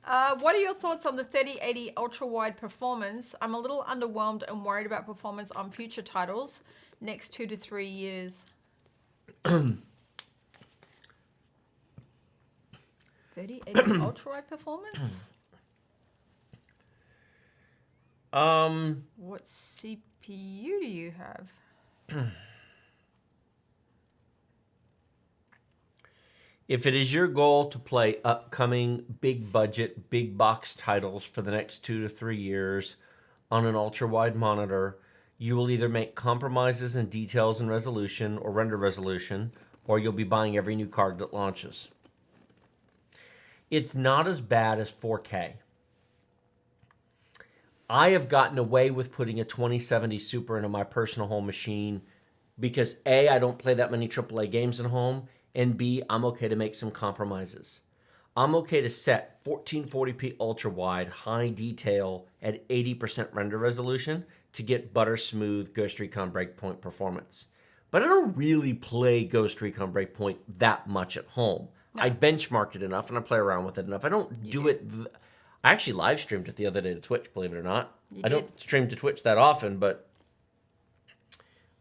What are your thoughts on the 3080 ultra-wide performance? I'm a little underwhelmed and worried about performance on future titles next 2 to 3 years. 3080 ultra-wide performance? What CPU do you have? If it is your goal to play upcoming big budget, big box titles for the next 2 to 3 years on an ultra-wide monitor, you will either make compromises in details and resolution or render resolution, or you'll be buying every new card that launches. It's not as bad as 4K. I have gotten away with putting a 2070 Super into my personal home machine because A, I don't play that many AAA games at home, and B, I'm okay to make some compromises. I'm okay to set 1440p ultra-wide, high detail at 80% render resolution to get butter smooth Ghost Recon Breakpoint performance. But I don't really play Ghost Recon Breakpoint that much at home. No. I benchmark it enough and I play around with it enough. I don't do it... I actually live streamed it the other day to Twitch, believe it or not. I don't stream to Twitch that often, but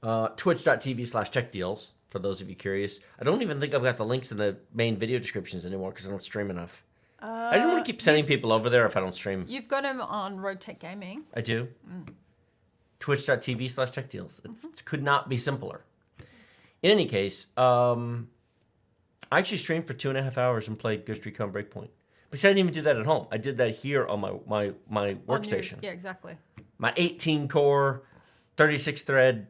twitch.tv/techdeals, for those of you curious. I don't even think I've got the links in the main video descriptions anymore because I don't stream enough. I didn't want to keep sending people over there if I don't stream. You've got them on Road Tech Gaming. I do. Twitch.tv/techdeals. It could not be simpler. In any case, I actually streamed for 2.5 hours and played Ghost Recon Breakpoint. But I didn't even do that at home. I did that here on my workstation. Yeah, exactly. My 18-core, 36-thread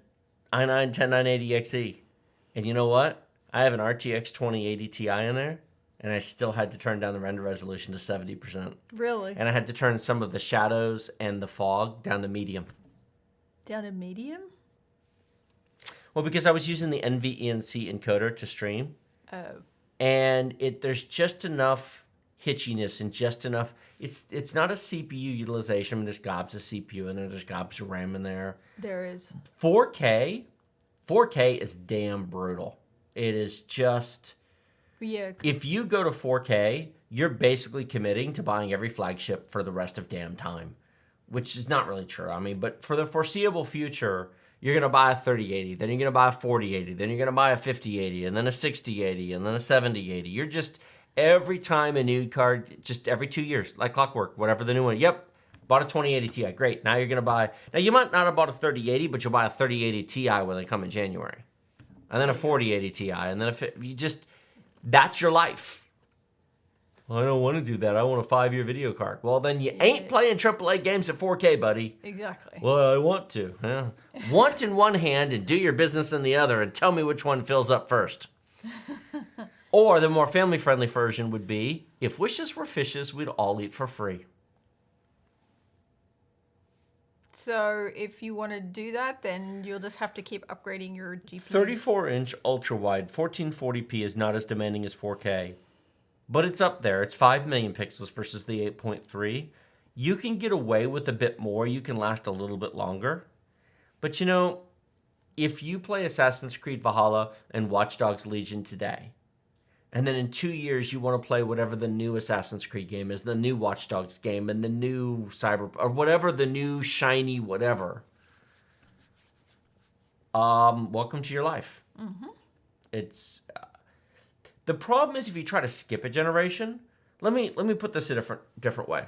i9 10980XE. And you know what? I have an RTX 2080 Ti in there, and I still had to turn down the render resolution to 70%. Really? And I had to turn some of the shadows and the fog down to medium. Down to medium? Well, because I was using the NVENC encoder to stream. Oh. And there's just enough hitchiness and just enough. It's not a CPU utilization. I mean, there's gobs of CPU in there. There's gobs of RAM in there. There is. 4K is damn brutal. It is just... Yeah. If you go to 4K, you're basically committing to buying every flagship for the rest of damn time, which is not really true. I mean, but for the foreseeable future, you're going to buy a 3080, then you're going to buy a 4080, then you're going to buy a 5080, and then a 6080, and then a 7080. You're just... Every time a new card, just every 2 years, like clockwork, whatever the new one. Yep, bought a 2080 Ti. Great. Now you're going to buy... Now, you might not have bought a 3080, but you'll buy a 3080 Ti when they come in January. And then a 4080 Ti. And then you just... That's your life. Well, I don't want to do that. I want a 5-year video card. Well, then you ain't playing AAA games at 4K, buddy. Exactly. Well, I want to. Yeah. Want in one hand and do your business in the other and tell me which one fills up first. Or the more family-friendly version would be, if wishes were fishes, we'd all eat for free. So if you want to do that, then you'll just have to keep upgrading your GPU. 34-inch ultra-wide 1440p is not as demanding as 4K, but it's up there. It's 5 million pixels versus the 8.3. You can get away with a bit more. You can last a little bit longer. But, you know, if you play Assassin's Creed Valhalla and Watch Dogs Legion today, and then in 2 years, you want to play whatever the new Assassin's Creed game is, the new Watch Dogs game, and the new Cyber... or whatever the new shiny whatever. Welcome to your life. Mm-hmm. It's... the problem is if you try to skip a generation... Let me put this a different way.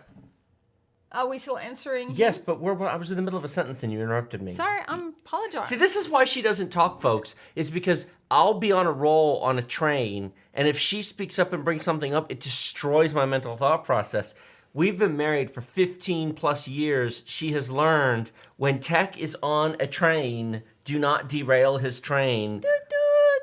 Are we still answering? Yes, but I was in the middle of a sentence and you interrupted me. Sorry, I'm apologizing. See, this is why she doesn't talk, folks, is because I'll be on a roll on a train, and if she speaks up and brings something up, it destroys my mental thought process. We've been married for 15 plus years. She has learned when Tech is on a train, do not derail his train.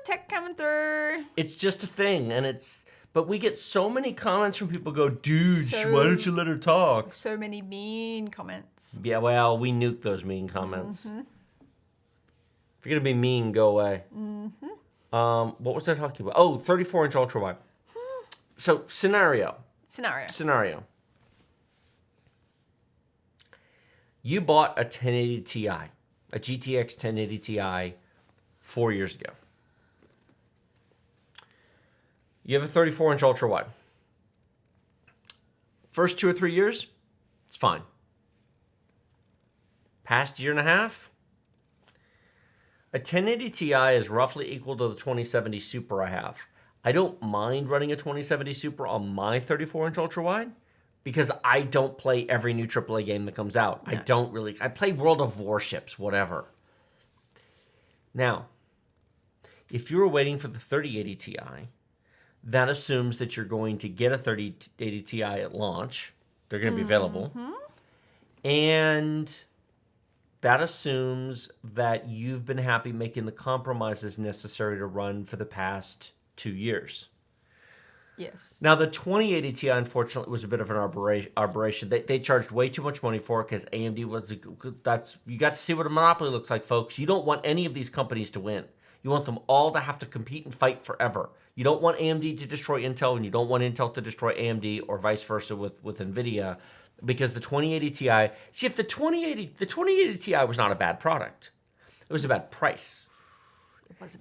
Tech coming through. It's just a thing, and it's... But we get so many comments from people go, dude, why don't you let her talk? So many mean comments. Yeah, well, we nuke those mean comments. Mm-hmm. If you're going to be mean, go away. Mm-hmm. What was I talking about? Oh, 34-inch ultrawide. So, scenario. You bought a 1080 Ti, a GTX 1080 Ti 4 years ago. You have a 34-inch ultra-wide. First 2 or 3 years, it's fine. Past year and a half, a 1080 Ti is roughly equal to the 2070 Super I have. I don't mind running a 2070 Super on my 34-inch ultrawide because I don't play every new AAA game that comes out. No. I play World of Warships, whatever. Now, if you were waiting for the 3080 Ti, that assumes that you're going to get a 3080 Ti at launch. They're going to be available. And that assumes that you've been happy making the compromises necessary to run for the past 2 years. Yes. Now, the 2080 Ti, unfortunately, was a bit of an aberration. They charged way too much money for it because AMD you got to see what a monopoly looks like, folks. You don't want any of these companies to win. You want them all to have to compete and fight forever. You don't want AMD to destroy Intel, and you don't want Intel to destroy AMD, or vice versa with NVIDIA, because the 2080 Ti... See, if the 2080 Ti was not a bad product, it was a bad price.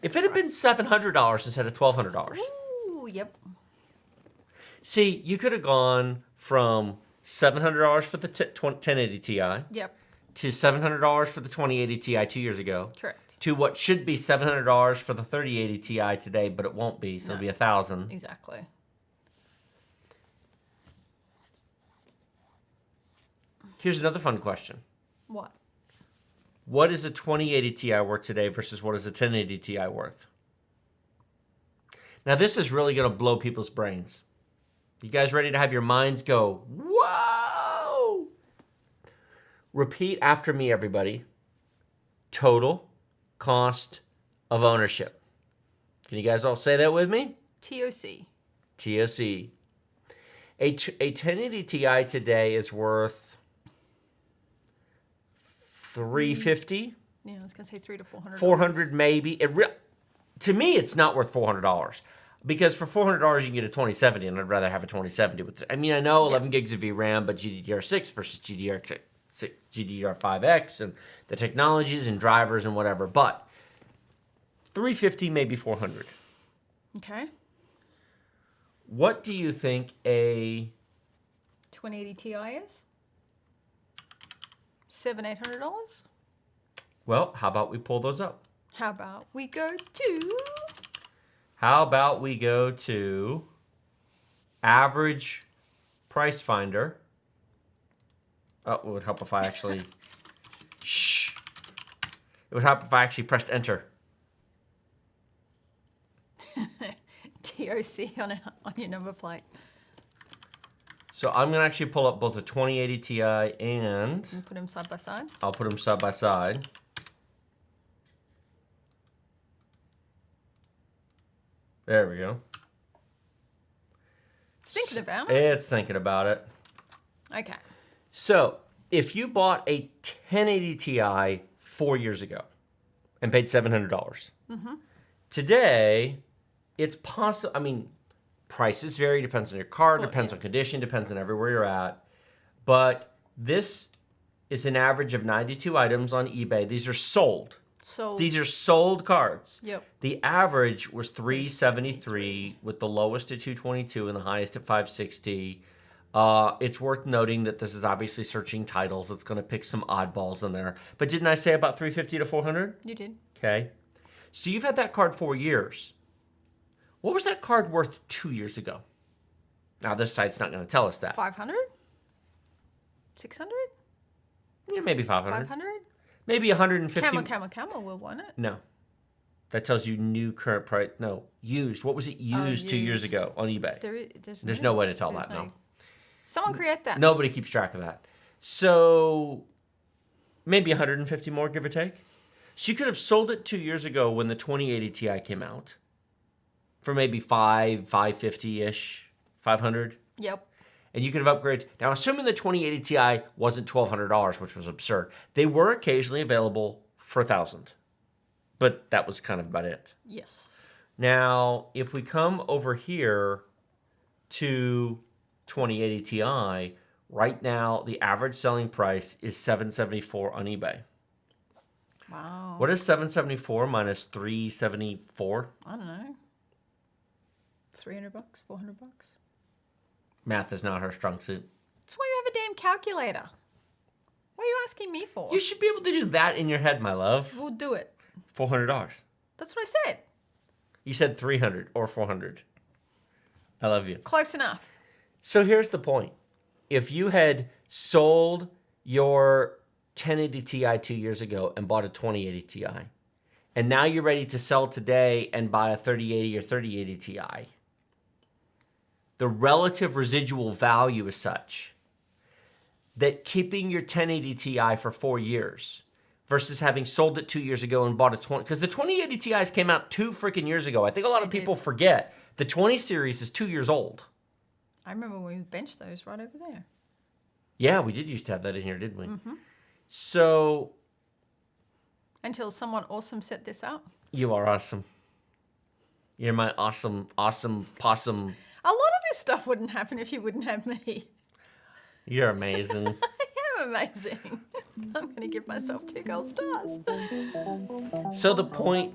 If it had been $700 instead of $1,200... Ooh, yep. See, you could have gone from $700 for the 1080 Ti... Yep. ...to $700 for the 2080 Ti 2 years ago. Correct. To what should be $700 for the 3080 Ti today, but it won't be, so it'll be $1,000. Exactly. Here's another fun question. What? What is a 2080 Ti worth today versus what is a 1080 Ti worth? Now, this is really going to blow people's brains. You guys ready to have your minds go, whoa? Repeat after me, everybody. Total cost of ownership. Can you guys all say that with me? TOC. TOC. A 1080 Ti today is worth $350. Yeah, I was gonna say $300 to $400. $400 maybe. To me, it's not worth $400 because for $400 you can get a 2070, and I'd rather have a 2070. I know 11 gigs of VRAM, but GDDR6 versus GDDR5X and the technologies and drivers and whatever. But $350, maybe $400. Okay. What do you think a 2080 Ti is? $700-800? Well, how about we pull those up? How about we go to average price finder. Oh, it would help if I actually shh. It would help if I actually pressed enter. TOC on your number plate. So I'm going to actually pull up both a 2080 Ti and put them side by side. I'll put them side by side. There we go. It's thinking about it. It's thinking about it. Okay. So if you bought a 1080 Ti 4 years ago and paid $700, today it's possible. I mean, prices vary, depends on your car, depends on condition, depends on everywhere you're at. But this is an average of 92 items on eBay. These are sold. These are sold cards. Yep. The average was $373 with the lowest at $222 and the highest at $560. It's worth noting that this is obviously searching titles. It's going to pick some oddballs in there. But didn't I say about $350 to $400? You did. Okay. So you've had that card 4 years. What was that card worth 2 years ago? Now, this site's not going to tell us that. 500? 600? Yeah, maybe 500. 500? Maybe 150. Camel will want it. No. That tells you new current price. No, used. What was it used 2 years ago on eBay? There's no way to tell that, no. Someone create that. Nobody keeps track of that. So maybe 150 more, give or take. So you could have sold it 2 years ago when the 2080 Ti came out for maybe $550-ish, $500. Yep. And you could have upgraded. Now, assuming the 2080 Ti wasn't $1,200, which was absurd, they were occasionally available for $1,000. But that was kind of about it. Yes. Now, if we come over here to 2080 Ti, right now the average selling price is $774 on eBay. Wow. What is $774 minus $374? I don't know. $300, $400. Math is not her strong suit. calculator. What are you asking me for? You should be able to do that in your head, my love. We'll do it. $400. That's what I said. You said 300 or 400. I love you. Close enough. So here's the point. If you had sold your 1080 Ti 2 years ago and bought a 2080 Ti, and now you're ready to sell today and buy a 3080 or 3080 Ti, the relative residual value is such that keeping your 1080 Ti for 4 years versus having sold it 2 years ago and bought a 20, because the 2080 Ti's came out 2 freaking years ago. I think a lot of people forget the 20 series is 2 years old. I remember when we benched those right over there. Yeah, we did used to have that in here, didn't we? Mm-hmm. So... Until someone awesome set this up. You are awesome. You're my awesome possum. A lot of this stuff wouldn't happen if you wouldn't have me. You're amazing. I am amazing. I'm going to give myself 2 gold stars. So the point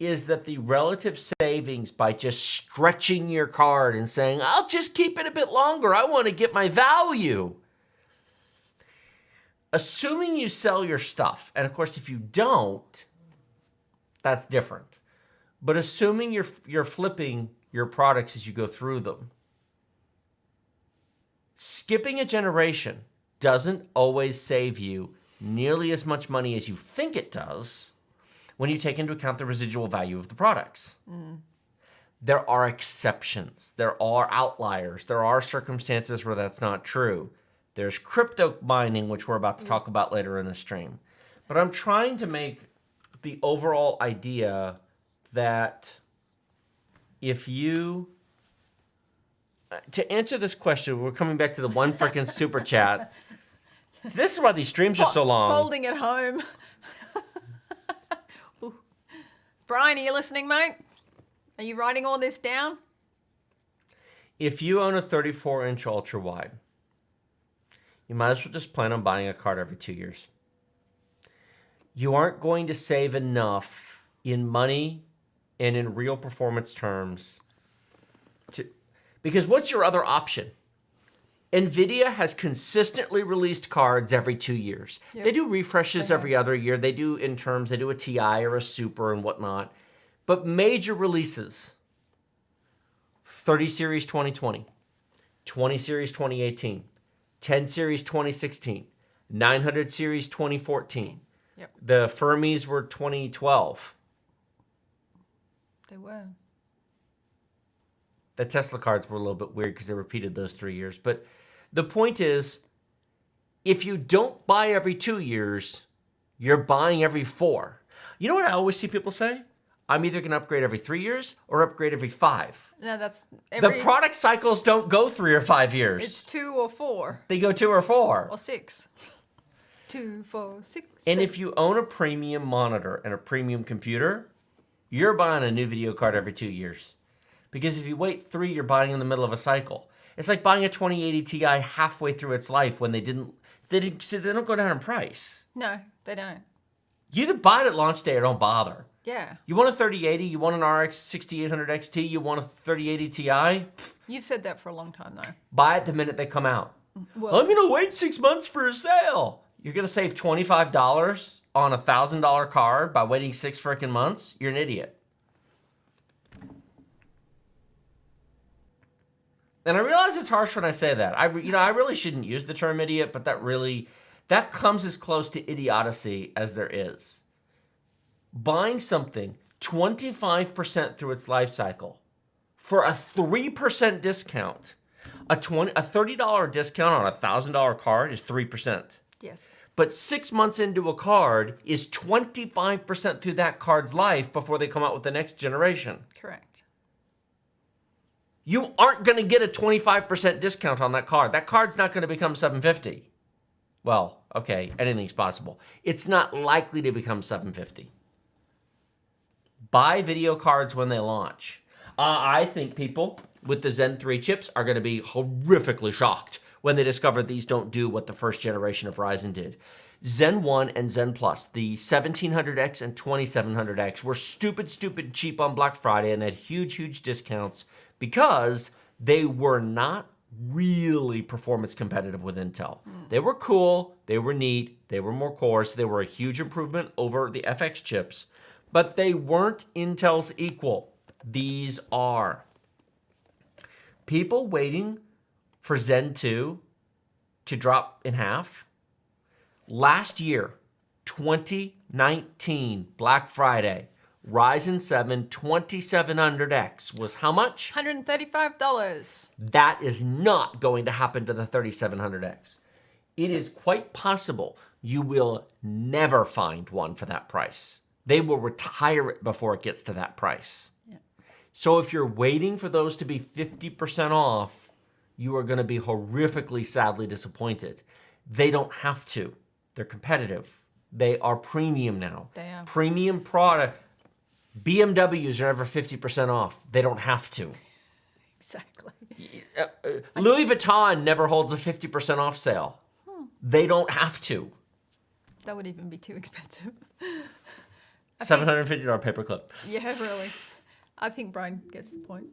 is that the relative savings by just stretching your card and saying, I'll just keep it a bit longer. I want to get my value. Assuming you sell your stuff, and of course if you don't, that's different. But assuming you're flipping your products as you go through them, skipping a generation doesn't always save you nearly as much money as you think it does when you take into account the residual value of the products. Mm. There are exceptions. There are outliers. There are circumstances where that's not true. There's crypto mining, which we're about to talk about later in the stream. But I'm trying to make the overall idea that if you... To answer this question, we're coming back to the one freaking super chat. This is why these streams are so long. Folding at home. Brian, are you listening, mate? Are you writing all this down? If you own a 34-inch ultra-wide, you might as well just plan on buying a card every 2 years. You aren't going to save enough in money and in real performance terms because what's your other option? NVIDIA has consistently released cards every 2 years. Yep. They do refreshes every other year. They do in terms, they do a TI or a Super and whatnot. But major releases, 30 Series 2020, 20 Series 2018, 10 Series 2016, 900 Series 2014. Yep. The Fermis were 2012. They were. The Tesla cards were a little bit weird because they repeated those 3 years. But the point is, if you don't buy every 2 years, you're buying every 4. You know what I always see people say? I'm either going to upgrade every 3 years or upgrade every 5. No, that's... The product cycles don't go 3 or 5 years. It's 2 or 4. They go 2 or 4. Or 6. 2, 4, 6, And 6. if you own a premium monitor and a premium computer, you're buying a new video card every 2 years. Because if you wait 3, you're buying in the middle of a cycle. It's like buying a 2080 Ti halfway through its life when they don't go down in price. No, they don't. You either buy it at launch day or don't bother. Yeah. You want a 3080, you want an RX 6800 XT, you want a 3080 Ti? You've said that for a long time, though. Buy it the minute they come out. Well, I'm going to wait 6 months for a sale. You're going to save $25 on a $1,000 card by waiting 6 freaking months? You're an idiot. And I realize it's harsh when I say that. I really shouldn't use the term idiot, but that comes as close to idiocy as there is. Buying something 25% through its life cycle for a 3% discount, a $30 discount on a $1,000 card is 3%. yes. But 6 months into a card is 25% through that card's life before they come out with the next generation. Correct. You aren't going to get a 25% discount on that card. That card's not going to become $750. Well, okay, anything's possible. It's not likely to become $750. Buy video cards when they launch. I think people with the Zen 3 chips are going to be horrifically shocked when they discover these don't do what the first generation of Ryzen did. Zen 1 and Zen Plus, the 1700X and 2700X, were stupid cheap on Black Friday and had huge discounts because they were not really performance competitive with Intel. They were cool, they were neat, they were more cores, they were a huge improvement over the FX chips, but they weren't Intel's equal. These are. People waiting for Zen 2 to drop in half. Last year, 2019, Black Friday, Ryzen 7 2700X was how much? $135. That is not going to happen to the 3700X. It is quite possible you will never find one for that price. They will retire it before it gets to that price. Yeah. So if you're waiting for those to be 50% off, you are going to be horrifically, sadly disappointed. They don't have to. They're competitive. They are premium now. They are. Premium product. BMWs are never 50% off. They don't have to. Exactly. Louis Vuitton never holds a 50% off sale. They don't have to. That would even be too expensive. $750 paperclip. Yeah, really. I think Brian gets the point.